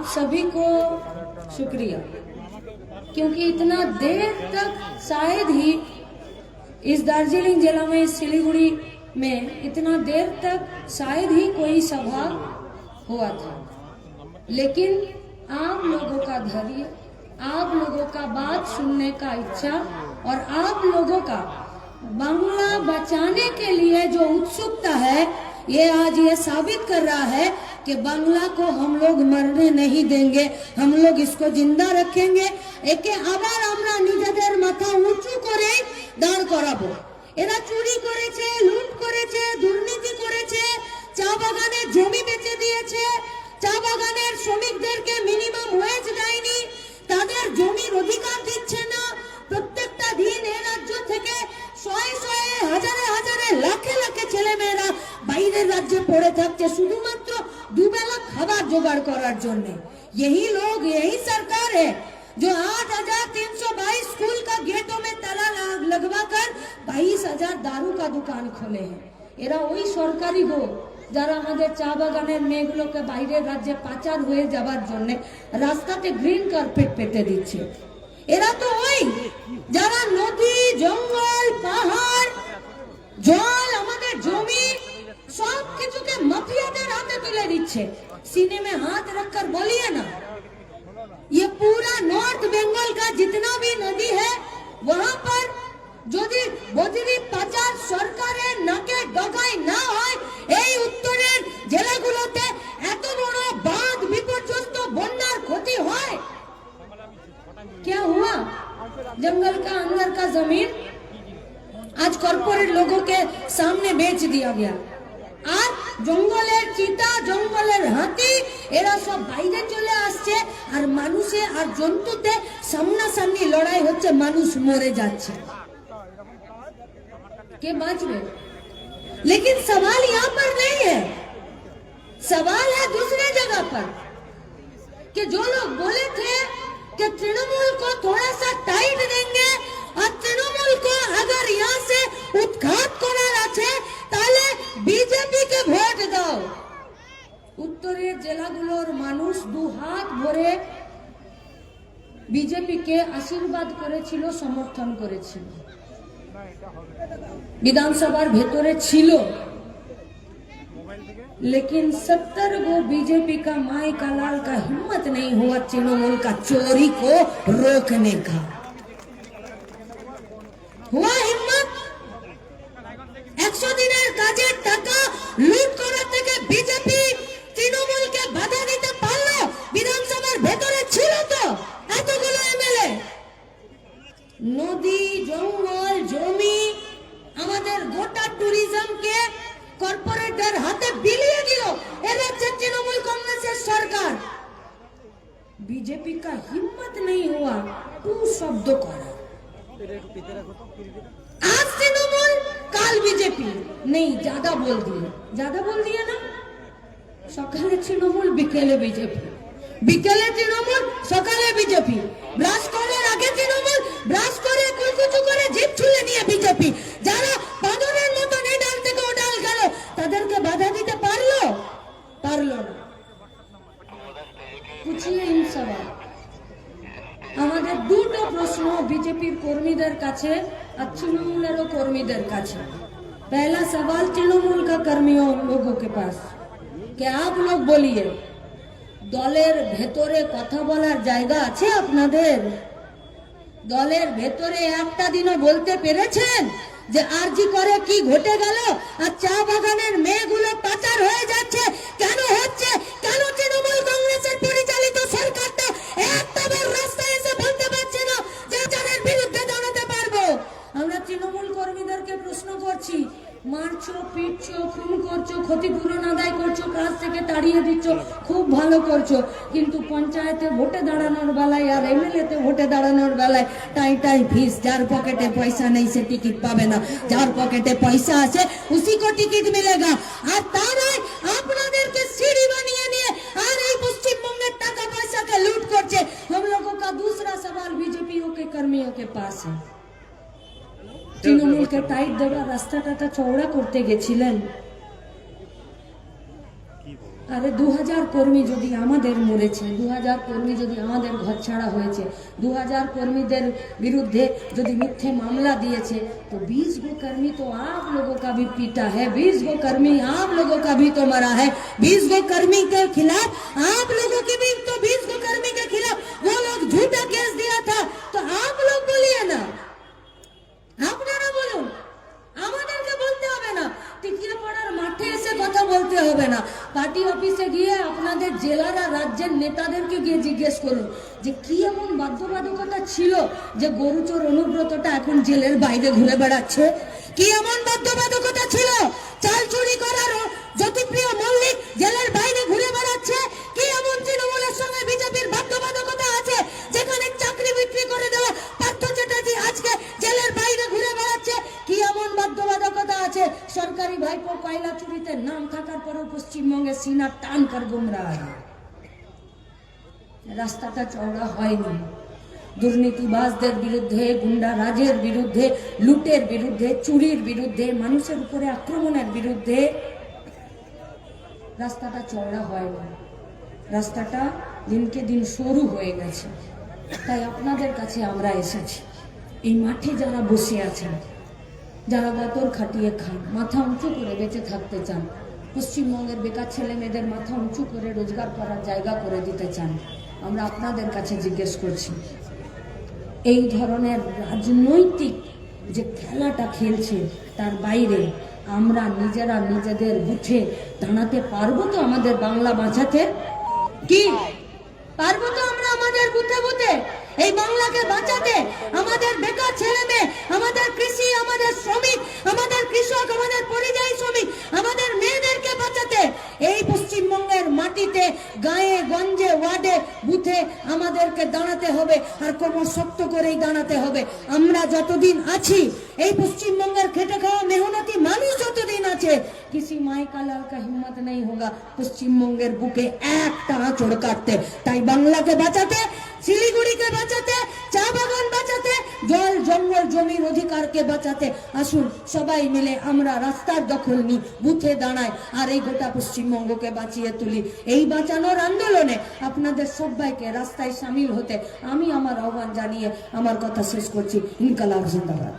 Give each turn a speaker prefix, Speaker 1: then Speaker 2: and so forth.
Speaker 1: आप सभी को शुक्रिया, क्योंकि इतना देर तक शायद ही इस दार्जिलिंग जिला में, इस सिलीगुड़ी में इतना देर तक शायद ही कोई सभा हुआ था। लेकिन आप लोगों का धैर्य, आप लोगों का बात सुनने का इच्छा और आप लोगों का बांग्ला बचाने के लिए जो उत्सुकता है, ये आज ये साबित कर रहा है कि बांग्ला को हम लोग मरने नहीं देंगे, हम लोग इसको जिंदा रखेंगे। एके আবার আমরা নিজেদের মাথা উঁচু করে দাঁড় করাবো। এরা চুরি করেছে, লুট করেছে, দুর্নীতি করেছে, চা বাগানের জমি বেচে দিয়েছে, চা বাগানের শ্রমিকদেরকে মিনিমাম ওয়েজ দেয়নি, তাদের জমির অধিকার দিচ্ছে না। প্রত্যেকটা দিন এই রাজ্য থেকে শয়ে শয়ে, হাজারে হাজারে, লাখে লাখে ছেলে মেয়েরা বাইরের রাজ্যে পড়ে থাকছে শুধুমাত্র দুবেলা খাবার জোগাড় করার জন্য। यही लोग, यही सरकार है जो 8,322 स्कूल का गेटों में ताला लगवाकर 22,000 दारू का दुकान खोले हैं। এরা ওই সরকারি গো যারা আমাদের চা বাগানের মেয়েগুলোকে বাইরের রাজ্যে পাচার হয়ে যাবার জন্য রাস্তাতে গ্রিন কার্পেট পেতে দিচ্ছে। এরা তো ওই যারা নদী, জঙ্গল, পাহাড়, জল, আমাদের জমি सब किसी के माफियाদের हाथे तुले दिच्छे। सीने में हाथ रखकर बोलिए ना, ये पूरा नॉर्थ बंगाल का जितना भी नदी है वहाँ पर যদি বজরি পাচার সরকারের নাকে ডগাই না হয়, এই উত্তরের জেলাগুলোতে এত বড় বাঁধ বিপর্যস্ত বন্যার ক্ষতি হয়। क्या हुआ? जंगल का अंदर का जमीन आज कॉर्पोरेट लोगों के सामने बेच दिया गया। আর জঙ্গলের চিতা, জঙ্গলের হাতি এরা সব বাইরে চলে আসছে, আর মানুষে আর জন্তুতে সামনাসামনি লড়াই হচ্ছে, মানুষ মরে যাচ্ছে। কে বাঁচবে? लेकिन सवाल यहाँ पर नहीं है, सवाल है दूसरे जगह पर कि जो लोग बोले थे कि तृणमूल को थोड़ा सा टाइट देंगे और तृणमूल को अगर यहाँ से उत्खात করার আছে তাহলে বিজেপিকে ভোট দাও। উত্তরের জেলাগুলোর মানুষ দু হাত ভরে বিজেপিকে আশীর্বাদ করেছিল, সমর্থন করেছিল, বিধানসভার ভেতরে ছিল। लेकिन 70 गो बीजेपी का माई का लाल का हिम्मत नहीं हुआ तृणमूल का चोरी को रोकने का। हुआ हिम्मत? 100 দিনের কাজের টাকা লুট করা থেকে বিজেপি তৃণমূলকে বাধা দিতে পারলো? বিধানসভার ভেতরে ছিল তো এতগুলো এমএলএ। নদী, জঙ্গল, জমি, আমাদের গোটা ট্যুরিজমকে কর্পোরেটদের হাতে বিলিয়ে দিল এ রাজ্যের তৃণমূল কংগ্রেসের সরকার। बीजेपी का हिम्मत नहीं हुआ टू शब्द करा। आज तृणमूल, काल बीजेपी। नहीं, ज्यादा बोल दिए ना। सकाले तृणमूल, बिकेले बीजेपी, बिकेले तृणमूल, सकाले बीजेपी, ब्राश করার আগে তৃণমূল, ব্রাশ করে কুলকুচু করে জিভ ছুলে নিয়ে বিজেপি। যারা পাগলের মতো এই ডাল থেকে ও ডাল গেল, তাদেরকে বাধা দিতে পারলো না। पूछिए इन सवाल। আমাদের দুটো প্রশ্ন বিজেপির কর্মীদের কাছে আর তৃণমূলেরও কর্মীদের কাছে। पहला सवाल तृणमूल का कर्मियों लोगों के पास कि आप लोग बोलिए, দলের ভেতরে কথা বলার জায়গা আছে আপনাদের? দলের ভেতরে একটা দিনও বলতে পেরেছেন যে আরজি করে কি ঘটে গেল, আর চা বাগানের মেয়েগুলো পাচার হয়ে যাচ্ছে কেন হচ্ছে? কেন তৃণমূল কংগ্রেসের পরিচালিত সরকারটা একটাবার রাস্তায় এসে বলতে পারছে না যে যাদের বিরুদ্ধে দাঁড়াতে পারবো? আমরা তৃণমূল কর্মীদেরকে প্রশ্ন করছি, মারছো, পিটছো, খুন করছো, ক্ষতিপূরণ আদায় করছো, কাজ থেকে তাড়িয়ে দিচ্ছ, খুব ভালো করছো, কিন্তু পঞ্চায়েতে ভোটে দাঁড়ানোর বেলায় আর এমএলএতে ভোটে দাঁড়ানোর বেলায় টাই ফিস। যার পকেটে পয়সা নেই সে টিকিট পাবে না, যার পকেটে পয়সা আছে उसी को टिकट मिलेगा। আর তারাই আপনাদেরকে সিঁড়ি বানিয়ে নিয়ে আর এই পশ্চিমবঙ্গের টাকা পয়সাকে লুট করছে। हम लोगों का दूसरा सवाल बीजेपी के कर्मियों के पास है, তৃণমূলকে টাইট দেওয়ার রাস্তাটা চওড়া করতে গেছিলেন, আরে 2000 কর্মী যদি আমাদের মরেছে, 2000 কর্মী যদি আমাদের ঘর ছাড়া হয়েছে, 2000 কর্মীদের বিরুদ্ধে যদি মিথ্যে মামলা दिए तो 20 गो कर्मी तो आप लोगों का भी पीटा है, 20 गो कर्मी आप लोगों का भी तो मरा है, 20 गो कर्मी के खिलाफ आप लोगों की भी तो 20 गो कर्मी के खिलाफ वो लोग झूठा केस दिया था, तो आप लोग बोलिए ना, আপনারা বলুন, আমাদেরকে বলতে হবে না, টিকিয়ে পড়ার মাঠে এসে কথা বলতে হবে না, পার্টি অফিসে গিয়ে আপনাদের জেলার আর রাজ্যের নেতাদেরকে গিয়ে জিজ্ঞেস করুন যে কি এমন বাধ্যবাধকতা ছিল যে গরুচোর অনুব্রতটা এখন জেলের বাইরে ঘুরে বেড়াচ্ছে, কি এমন বাধ্যবাধকতা ছিল চাল চুরি করার জ্যোতিপ্রিয় মল্লিক জেলের বাইরে ঘুরে বেড়াচ্ছে, কি এমন তৃণমূলের সঙ্গে বিজেপির বাধ্যবাধকতা আছে যেখানে চাকরি বিক্রি করে দেওয়া পার্থ চ্যাটার্জি আজকে জেলের বাইরে ঘুরে বেড়াচ্ছে, কি এমন বাধ্যবাধকতা আছে সরকারি ভাইপো কয়লা চুরিতে নাম থাকার পরেও পশ্চিমবঙ্গে সিনা টান কর গুমরা রাস্তাটা চওড়া হয়নি। দুর্নীতিবাজদের বিরুদ্ধে, গুন্ডা রাজের বিরুদ্ধে, লুটের বিরুদ্ধে, চুরির বিরুদ্ধে, মানুষের উপরে আক্রমণের বিরুদ্ধে রাস্তাটা চওড়া হয়নি, রাস্তাটা দিনকে দিন সরু হয়ে গেছে। তাই আপনাদের কাছে আমরা এসেছি, এই মাঠে যারা বসে আছেন, যারা গতর খাটিয়ে খান, মাথা উঁচু করে বেঁচে থাকতে চান, পশ্চিমবঙ্গের বেকার ছেলে মেয়েদের মাথা উঁচু করে রোজগার করার জায়গা করে দিতে চান, আমরা আপনাদের কাছে জিজ্ঞেস করছি, এই ধরনের রাজনৈতিক যে খেলাটা খেলছে তার বাইরে আমরা নিজেরা নিজেদের বুথে দাঁড়াতে পারবো তো? আমাদের বাংলা বাঁচাতে কি পারবো তো আমরা আমাদের বুথে বুথে এই বাংলাকে বাঁচাতে? আমাদের বেকার ছেলে মেয়ে, আমাদের কৃষি, আমাদের শ্রমিক, আমাদের কৃষক, আমাদের পরিযায়ী শ্রমিক, আমাদের মেয়েদেরকে বাঁচাতে এই পশ্চিমবঙ্গের মাটিতে, গায়ে গঞ্জে, ওয়ার্ডে, বুথে আমাদেরকে দাঁড়াতে হবে, আর কোমর শক্ত করেই দাঁড়াতে হবে। আমরা যতদিন আছি, এই পশ্চিমবঙ্গের খেটে খাওয়া মেহনতি মানুষ যতদিন আছে, किसी माई का लाल का हिम्मत नहीं होगा পশ্চিমবঙ্গের বুকে একটা আঁচড় কাটতে। তাই বাংলাকে বাঁচাতে, শিলিগুড়িকে বাঁচাতে, চা বাগান বাঁচাতে, জল জঙ্গল জমির অধিকারকে বাঁচাতে আসুন সবাই মিলে আমরা রাস্তার দখল নিই, বুথে দাঁড়াই, আর এই গোটা পশ্চিমবঙ্গকে বাঁচিয়ে তুলি। এই বাঁচানোর আন্দোলনে আপনাদের সবাইকে রাস্তায় সামিল হতে আমি আমার আহ্বান জানিয়ে আমার কথা শেষ করছি। ইনকালাব জিন্দাবাদ।